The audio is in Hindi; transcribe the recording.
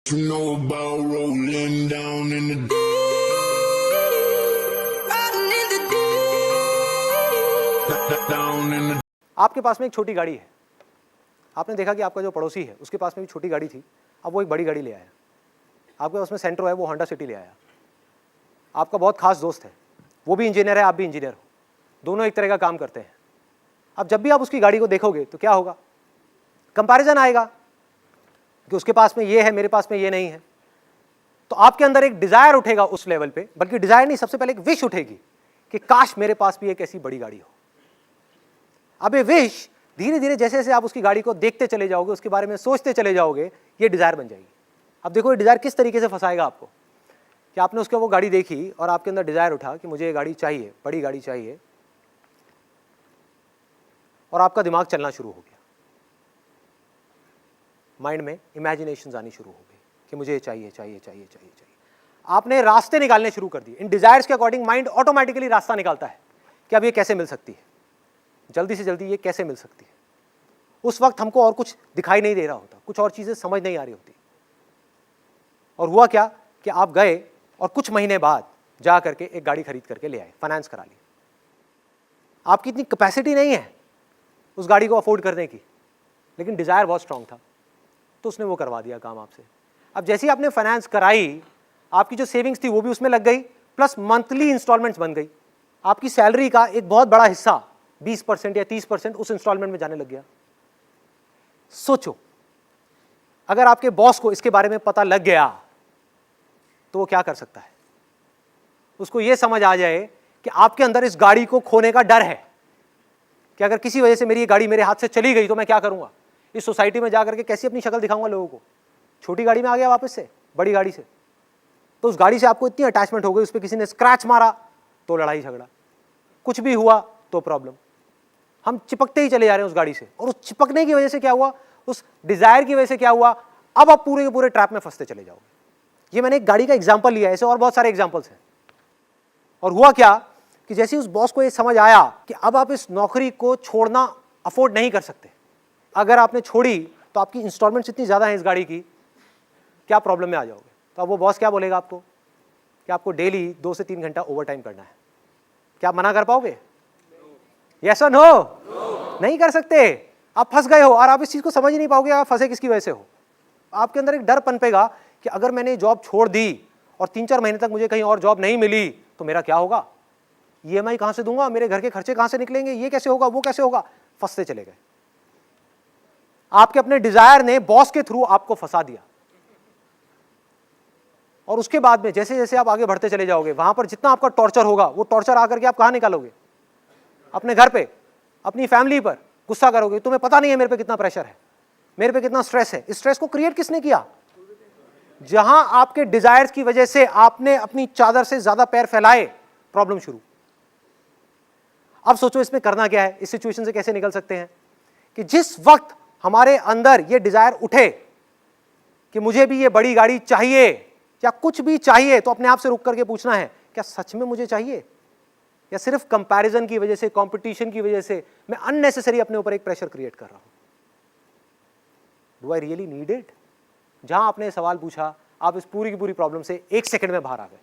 You know about rolling down in the deep. Down in the आपके पास में एक छोटी गाड़ी है, आपने देखा कि आपका जो पड़ोसी है उसके पास में भी छोटी गाड़ी थी, अब वो एक बड़ी गाड़ी ले आया। आपके पास में सेंट्रो है, वो होंडा सिटी ले आया। आपका बहुत खास दोस्त है, वो भी इंजीनियर है, आप भी इंजीनियर हो, दोनों एक तरह का काम करते हैं। अब जब भी आप उसकी गाड़ी को देखोगे तो क्या होगा, कंपैरिजन आएगा कि उसके पास में ये है, मेरे पास में ये नहीं है। तो आपके अंदर एक डिजायर उठेगा उस लेवल पे, बल्कि डिजायर नहीं, सबसे पहले एक विश उठेगी कि काश मेरे पास भी एक ऐसी बड़ी गाड़ी हो। अब ये विश धीरे धीरे जैसे जैसे आप उसकी गाड़ी को देखते चले जाओगे, उसके बारे में सोचते चले जाओगे, ये डिजायर बन जाएगी। अब देखो ये डिजायर किस तरीके से फंसाएगा आपको, कि आपने उसके वो गाड़ी देखी और आपके अंदर डिजायर उठा कि मुझे ये गाड़ी चाहिए, बड़ी गाड़ी चाहिए, और आपका दिमाग चलना शुरू हो गया, माइंड में इमेजिनेशंस आनी शुरू हो गई कि मुझे चाहिए चाहिए चाहिए चाहिए चाहिए। आपने रास्ते निकालने शुरू कर दिए। इन डिजायर्स के अकॉर्डिंग माइंड ऑटोमेटिकली रास्ता निकालता है कि अब ये कैसे मिल सकती है, जल्दी से जल्दी ये कैसे मिल सकती है। उस वक्त हमको और कुछ दिखाई नहीं दे रहा होता, कुछ और चीजें समझ नहीं आ रही होती। और हुआ क्या कि आप गए और कुछ महीने बाद जा करके एक गाड़ी खरीद करके ले आए, फाइनेंस करा ली। आपकी इतनी कैपेसिटी नहीं है उस गाड़ी को अफोर्ड करने की, लेकिन डिजायर बहुत स्ट्रांग था, तो उसने वो करवा दिया काम आपसे। अब जैसे ही आपने फाइनेंस कराई, आपकी जो सेविंग्स थी वो भी उसमें लग गई, प्लस मंथली इंस्टॉलमेंट्स बन गई। आपकी सैलरी का एक बहुत बड़ा हिस्सा 20% या 30% उस इंस्टॉलमेंट में जाने लग गया। सोचो, अगर आपके बॉस को इसके बारे में पता लग गया तो वो क्या कर सकता है। उसको ये समझ आ जाए कि आपके अंदर इस गाड़ी को खोने का डर है कि अगर किसी वजह से मेरी ये गाड़ी मेरे हाथ से चली गई तो मैं क्या करूंगा, इस सोसाइटी में जाकर के कैसी अपनी शक्ल दिखाऊंगा लोगों को। छोटी गाड़ी में आ गया वापस से बड़ी गाड़ी से, तो उस गाड़ी से आपको इतनी अटैचमेंट हो गई, उस पर किसी ने स्क्रैच मारा तो लड़ाई झगड़ा, कुछ भी हुआ तो प्रॉब्लम। हम चिपकते ही चले जा रहे हैं उस गाड़ी से, और उस चिपकने की वजह से क्या हुआ, उस डिजायर की वजह से क्या हुआ, अब आप पूरे के पूरे ट्रैप में फंसते चले जाओगे। ये मैंने एक गाड़ी का एग्जाम्पल लिया है, ऐसे और बहुत सारे एग्जाम्पल्स हैं। और हुआ क्या कि जैसे उस बॉस को ये समझ आया कि अब आप इस नौकरी को छोड़ना अफोर्ड नहीं कर सकते, अगर आपने छोड़ी तो आपकी इंस्टॉलमेंट्स इतनी ज़्यादा है इस गाड़ी की, क्या प्रॉब्लम में आ जाओगे। तो अब वो बॉस क्या बोलेगा आपको कि आपको डेली 2 से 3 घंटा ओवर टाइम करना है। क्या आप मना कर पाओगे? यस और नो? नहीं कर सकते। आप फंस गए हो और आप इस चीज़ को समझ ही नहीं पाओगे आप फंसे किसकी वजह से हो। आपके अंदर एक डर पनपेगा कि अगर मैंने जॉब छोड़ दी और 3-4 महीने तक मुझे कहीं और जॉब नहीं मिली तो मेरा क्या होगा, ईएमआई कहाँ से दूंगा, मेरे घर के खर्चे कहाँ से निकलेंगे, ये कैसे होगा, वो कैसे होगा। फंसते चले गए। आपके अपने डिजायर ने बॉस के थ्रू आपको फंसा दिया, और उसके बाद में जैसे जैसे आप आगे बढ़ते चले जाओगे, वहां पर जितना आपका टॉर्चर होगा, वो टॉर्चर आकर के आप कहां निकालोगे, अपने घर पे, अपनी फैमिली पर गुस्सा करोगे। तुम्हें पता नहीं है मेरे पे कितना प्रेशर है, मेरे पे कितना स्ट्रेस है। इस स्ट्रेस को क्रिएट किसने किया? जहां आपके डिजायर्स की वजह से आपने अपनी चादर से ज्यादा पैर फैलाए, प्रॉब्लम शुरू। अब सोचो इसमें करना क्या है, इस सिचुएशन से कैसे निकल सकते हैं। कि जिस वक्त हमारे अंदर ये डिजायर उठे कि मुझे भी ये बड़ी गाड़ी चाहिए या कुछ भी चाहिए, तो अपने आप से रुक करके पूछना है, क्या सच में मुझे चाहिए, या सिर्फ कंपैरिजन की वजह से, कंपटीशन की वजह से मैं अननेसेसरी अपने ऊपर एक प्रेशर क्रिएट कर रहा हूं। Do I really need it? जहां आपने सवाल पूछा, आप इस पूरी की पूरी प्रॉब्लम से 1 सेकंड में बाहर आ गए।